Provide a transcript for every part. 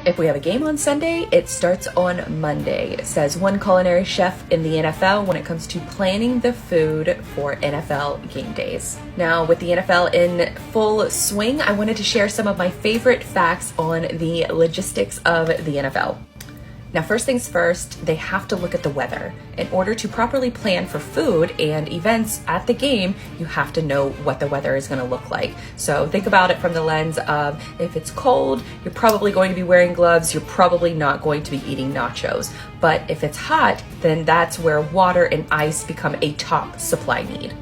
If we have a game on Sunday, it starts on Monday, says one culinary chef in the NFL when it comes to planning the food for NFL game days. Now, with the NFL in full swing, I wanted to share some of my favorite facts on the logistics of the NFL. Now, first things first, they have to look at the weather. In order to properly plan for food and events at the game, you have to know what the weather is going to look like. So think about it from the lens of if it's cold, you're probably going to be wearing gloves, you're probably not going to be eating nachos. But if it's hot, then that's where water and ice become a top supply need.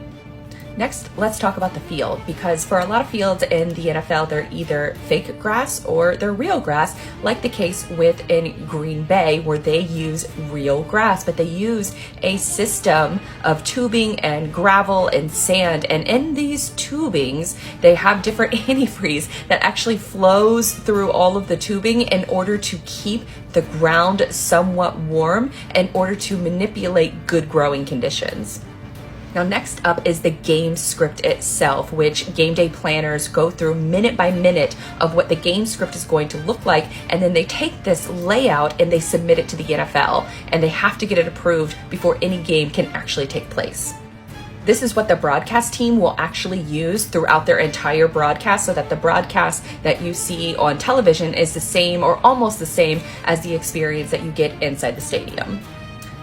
Next, let's talk about the field, because for a lot of fields in the NFL, they're either fake grass or they're real grass, like the case in Green Bay, where they use real grass, but they use a system of tubing and gravel and sand. And in these tubings, they have different antifreeze that actually flows through all of the tubing in order to keep the ground somewhat warm, in order to manipulate good growing conditions. Now, next up is the game script itself, which game day planners go through minute by minute of what the game script is going to look like. And then they take this layout and they submit it to the NFL, and they have to get it approved before any game can actually take place. This is what the broadcast team will actually use throughout their entire broadcast, so that the broadcast that you see on television is the same or almost the same as the experience that you get inside the stadium.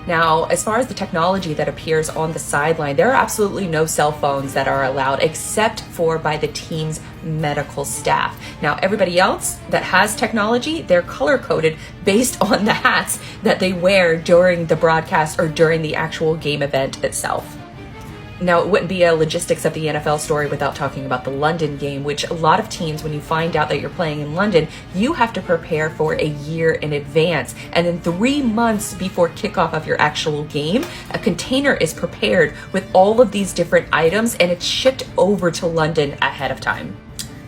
Now, as far as the technology that appears on the sideline, there are absolutely no cell phones that are allowed except for by the team's medical staff. Now, everybody else that has technology, they're color-coded based on the hats that they wear during the broadcast or during the actual game event itself. Now, it wouldn't be a logistics of the NFL story without talking about the London game, which a lot of teams, when you find out that you're playing in London, you have to prepare for a year in advance. And then 3 months before kickoff of your actual game, a container is prepared with all of these different items, and it's shipped over to London ahead of time.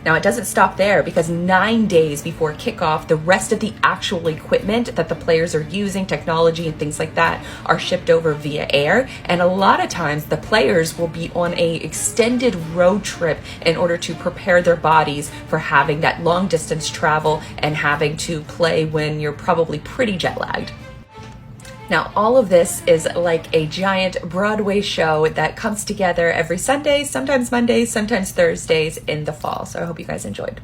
Now, it doesn't stop there, because 9 days before kickoff, the rest of the actual equipment that the players are using, technology and things like that, are shipped over via air. And a lot of times the players will be on a extended road trip in order to prepare their bodies for having that long distance travel and having to play when you're probably pretty jet lagged. Now, all of this is like a giant Broadway show that comes together every Sunday, sometimes Mondays, sometimes Thursdays in the fall. So I hope you guys enjoyed.